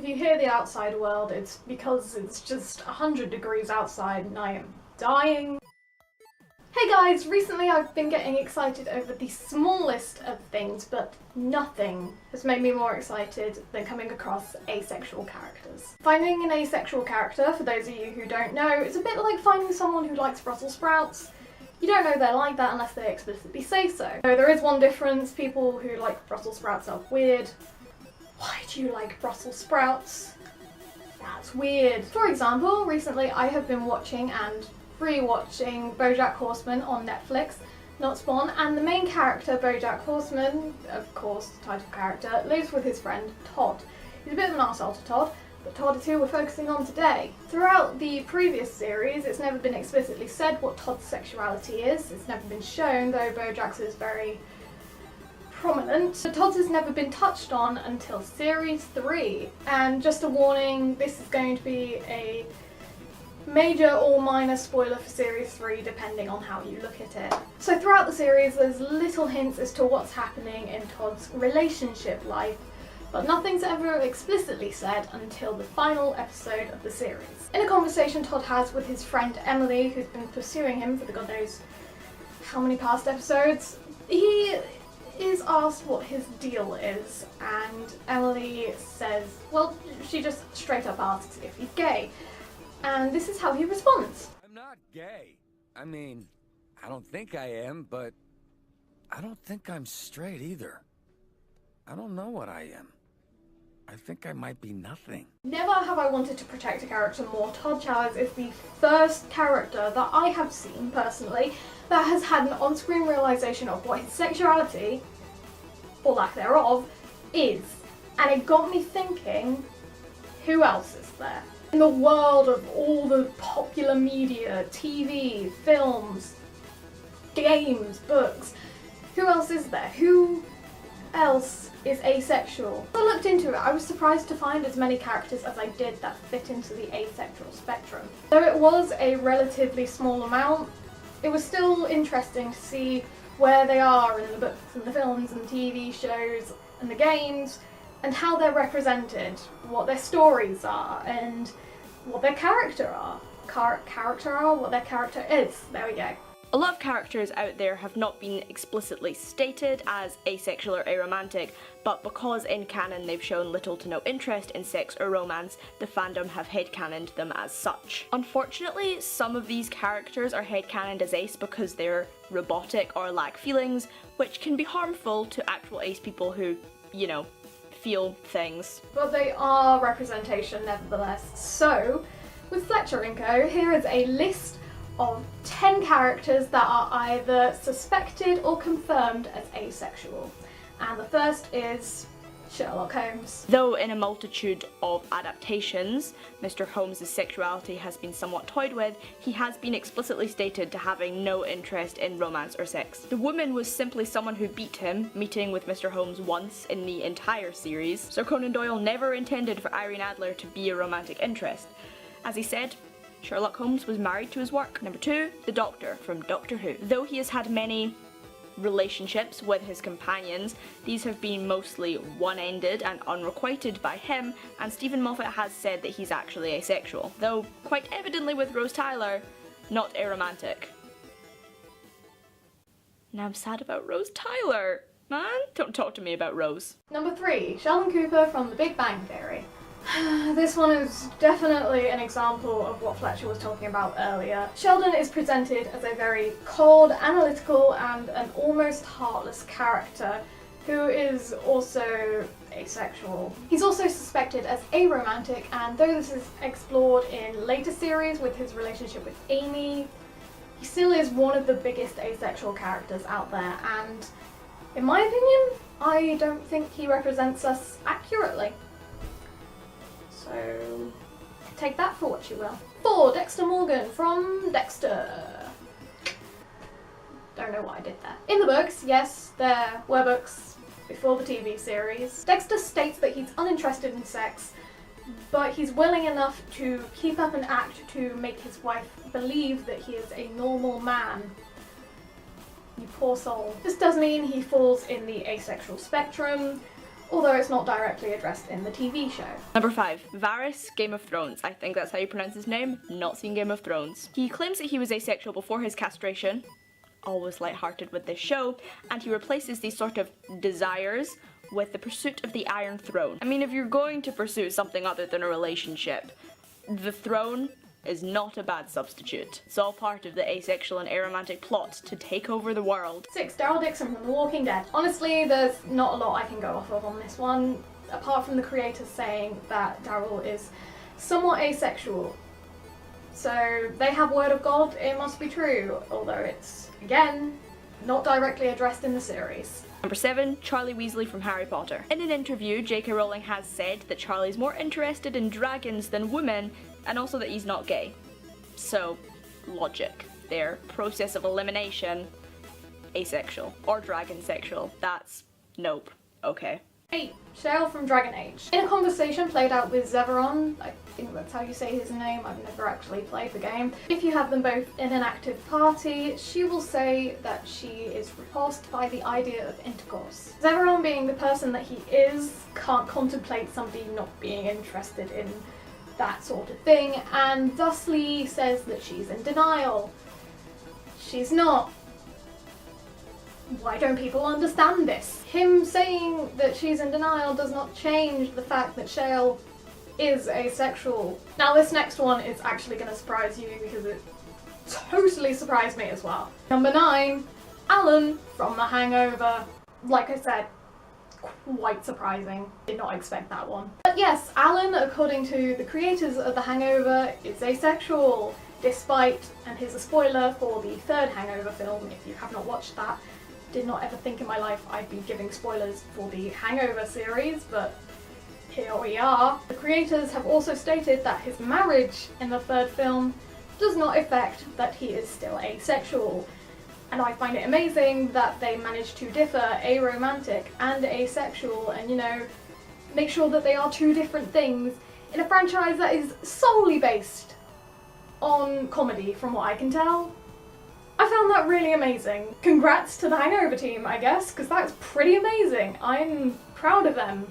If you hear the outside world, it's because it's just 100 degrees outside and I am dying. Hey guys, recently I've been getting excited over the smallest of things, but nothing has made me more excited than coming across asexual characters. Finding an asexual character, for those of you who don't know, is a bit like finding someone who likes Brussels sprouts. You don't know they're like that unless they explicitly say so. So there is one difference: people who like Brussels sprouts are weird. Why do you like Brussels sprouts? That's weird. For example, recently I have been watching and rewatching BoJack Horseman on Netflix, not Spawn, and the main character, BoJack Horseman, of course, title character, lives with his friend Todd. He's a bit of an arsehole to Todd, but Todd is who we're focusing on today. Throughout the previous series, it's never been explicitly said what Todd's sexuality is. It's never been shown, though BoJack's is very prominent. But Todd's has never been touched on until series 3. And just a warning, this is going to be a major or minor spoiler for series 3 depending on how you look at it. So throughout the series there's little hints as to what's happening in Todd's relationship life, but nothing's ever explicitly said until the final episode of the series. In a conversation Todd has with his friend Emily, who's been pursuing him for the god knows how many past episodes, he is asked what his deal is, and Emily says, well, she just straight up asks if he's gay. And this is how he responds. I'm not gay. I mean, I don't think I am, but I don't think I'm straight either. I don't know what I am. I think I might be nothing. Never have I wanted to protect a character more. Todd Chowers is the first character that I have seen, personally, that has had an on-screen realisation of what his sexuality, or lack thereof, is. And it got me thinking, who else is there? In the world of all the popular media, TV, films, games, books, who else is there? Who else is asexual? When I looked into it, I was surprised to find as many characters as I did that fit into the asexual spectrum. Though it was a relatively small amount, it was still interesting to see where they are in the books and the films and TV shows and the games, and how they're represented, what their stories are, and what their character are. What their character is. There we go. A lot of characters out there have not been explicitly stated as asexual or aromantic, but because in canon they've shown little to no interest in sex or romance, the fandom have headcanoned them as such. Unfortunately, some of these characters are headcanoned as ace because they're robotic or lack feelings, which can be harmful to actual ace people who, you know, feel things. But they are representation nevertheless. So, with Fletcher & Co, here is a list of 10 characters that are either suspected or confirmed as asexual. And the first is Sherlock Holmes. Though in a multitude of adaptations, Mr. Holmes' sexuality has been somewhat toyed with, he has been explicitly stated to having no interest in romance or sex. The woman was simply someone who beat him, meeting with Mr. Holmes once in the entire series, so Conan Doyle never intended for Irene Adler to be a romantic interest. As he said, Sherlock Holmes was married to his work. Number 2, the Doctor from Doctor Who. Though he has had many relationships with his companions, these have been mostly one-ended and unrequited by him, and Stephen Moffat has said that he's actually asexual, though quite evidently with Rose Tyler, not aromantic. Now I'm sad about Rose Tyler. Man, don't talk to me about Rose. Number 3, Sheldon Cooper from The Big Bang Theory. This one is definitely an example of what Fletcher was talking about earlier. Sheldon is presented as a very cold, analytical, and an almost heartless character who is also asexual. He's also suspected as aromantic, and though this is explored in later series with his relationship with Amy, he still is one of the biggest asexual characters out there, and in my opinion, I don't think he represents us accurately. So, take that for what you will. 4, Dexter Morgan from Dexter. Don't know why I did that. In the books, yes, there were books before the TV series. Dexter states that he's uninterested in sex, but he's willing enough to keep up an act to make his wife believe that he is a normal man. You poor soul. This does mean he falls in the asexual spectrum, although it's not directly addressed in the TV show. Number 5. Varys, Game of Thrones. I think that's how you pronounce his name. Not seen Game of Thrones. He claims that he was asexual before his castration. Always lighthearted with this show. And he replaces these sort of desires with the pursuit of the Iron Throne. I mean, if you're going to pursue something other than a relationship, the throne is not a bad substitute. It's all part of the asexual and aromantic plot to take over the world. 6. Daryl Dixon from The Walking Dead. Honestly, there's not a lot I can go off of on this one, apart from the creators saying that Daryl is somewhat asexual. So they have word of God, it must be true, although it's, again, not directly addressed in the series. Number 7. Charlie Weasley from Harry Potter. In an interview, J.K. Rowling has said that Charlie's more interested in dragons than women, and also that he's not gay. So, logic. Their process of elimination, asexual. Or dragon sexual. That's nope. Okay. 8. Shale from Dragon Age. In a conversation played out with Zeveron, I think that's how you say his name, I've never actually played the game. If you have them both in an active party, she will say that she is repulsed by the idea of intercourse. Zeveron, being the person that he is, can't contemplate somebody not being interested in that sort of thing, and thusly says that she's in denial. She's not. Why don't people understand this? Him saying that she's in denial does not change the fact that Shale is asexual. Now this next one is actually going to surprise you because it totally surprised me as well. Number 9, Alan from The Hangover. Like I said, quite surprising. Did not expect that one. But yes, Alan, according to the creators of The Hangover, is asexual, despite, and here's a spoiler for the 3rd Hangover film if you have not watched that. Did not ever think in my life I'd be giving spoilers for the Hangover series, but here we are. The creators have also stated that his marriage in the 3rd film does not affect that he is still asexual. And I find it amazing that they managed to differ aromantic and asexual and, you know, make sure that they are 2 different things in a franchise that is solely based on comedy, from what I can tell. I found that really amazing. Congrats to the Hangover team, I guess, because that's pretty amazing. I'm proud of them.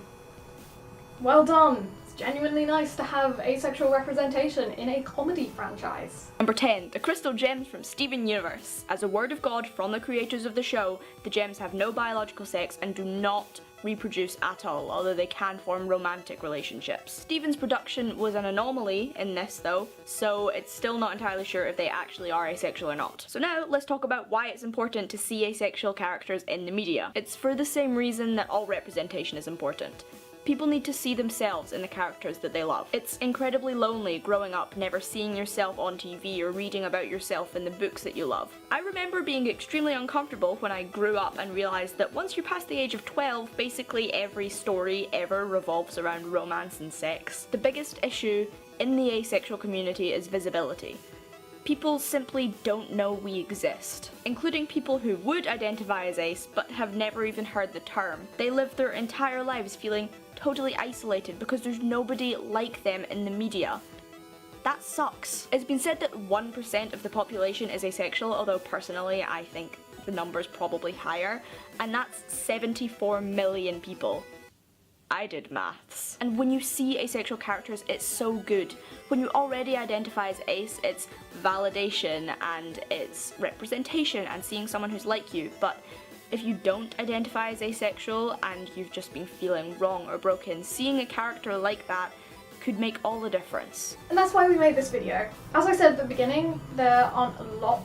Well done. It's genuinely nice to have asexual representation in a comedy franchise. Number 10. The Crystal Gems from Steven Universe. As a word of God from the creators of the show, the gems have no biological sex and do not reproduce at all, although they can form romantic relationships. Steven's production was an anomaly in this though, so it's still not entirely sure if they actually are asexual or not. So now let's talk about why it's important to see asexual characters in the media. It's for the same reason that all representation is important. People need to see themselves in the characters that they love. It's incredibly lonely growing up never seeing yourself on TV or reading about yourself in the books that you love. I remember being extremely uncomfortable when I grew up and realised that once you're past the age of 12, basically every story ever revolves around romance and sex. The biggest issue in the asexual community is visibility. People simply don't know we exist, including people who would identify as ace but have never even heard the term. They live their entire lives feeling totally isolated because there's nobody like them in the media. That sucks. It's been said that 1% of the population is asexual, although personally I think the number's probably higher, and that's 74 million people. I did maths. And when you see asexual characters, it's so good. When you already identify as ace, it's validation and it's representation and seeing someone who's like you. But if you don't identify as asexual and you've just been feeling wrong or broken, seeing a character like that could make all the difference. And that's why we made this video. As I said at the beginning, there aren't a lot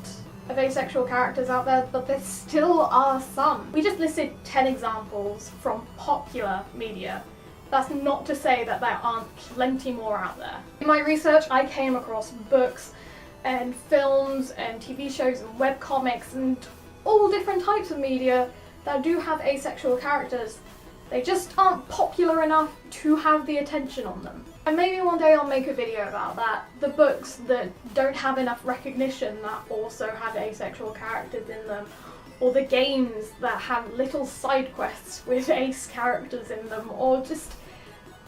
of asexual characters out there, but there still are some. We just listed 10 examples from popular media. That's not to say that there aren't plenty more out there. In my research, I came across books and films and TV shows and webcomics and all different types of media that do have asexual characters. They just aren't popular enough to have the attention on them. And maybe one day I'll make a video about that. The books that don't have enough recognition that also have asexual characters in them, or the games that have little side quests with ace characters in them, or just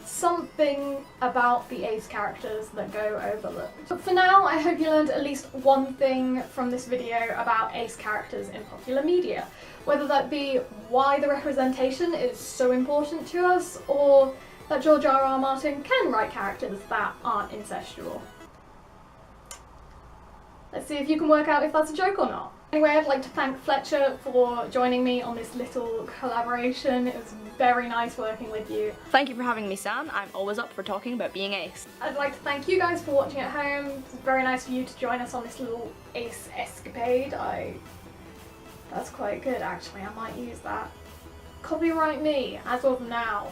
something about the ace characters that go overlooked. But for now, I hope you learned at least one thing from this video about ace characters in popular media, whether that be why the representation is so important to us, or that George R.R. Martin can write characters that aren't incestual. Let's see if you can work out if that's a joke or not. Anyway, I'd like to thank Fletcher for joining me on this little collaboration. It was very nice working with you. Thank you for having me, Sam. I'm always up for talking about being ace. I'd like to thank you guys for watching at home. It's very nice of you to join us on this little ace escapade. That's quite good actually, I might use that. Copyright me, as of now.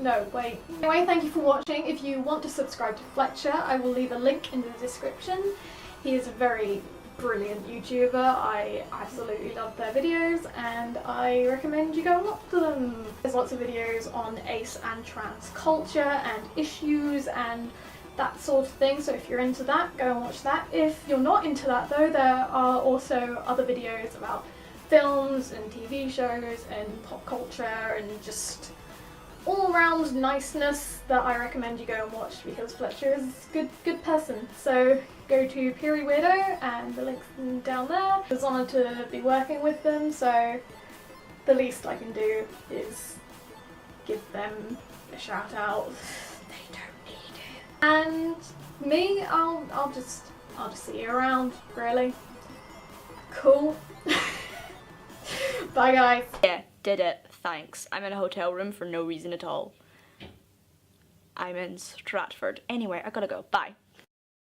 No, wait. Anyway, thank you for watching. If you want to subscribe to Fletcher, I will leave a link in the description. He is a very brilliant YouTuber. I absolutely love their videos and I recommend you go and watch them. There's lots of videos on ace and trans culture and issues and that sort of thing, so if you're into that, go and watch that. If you're not into that though, there are also other videos about films and TV shows and pop culture and just all around niceness that I recommend you go and watch because Fletcher is a good person. So go to PeerieWeirdo and the link's down there. I was honoured to be working with them, so the least I can do is give them a shout out. They don't need it. And me, I'll just see you around, really. Cool. Bye guys. Yeah, did it. Thanks. I'm in a hotel room for no reason at all. I'm in Stratford. Anyway, I gotta go. Bye.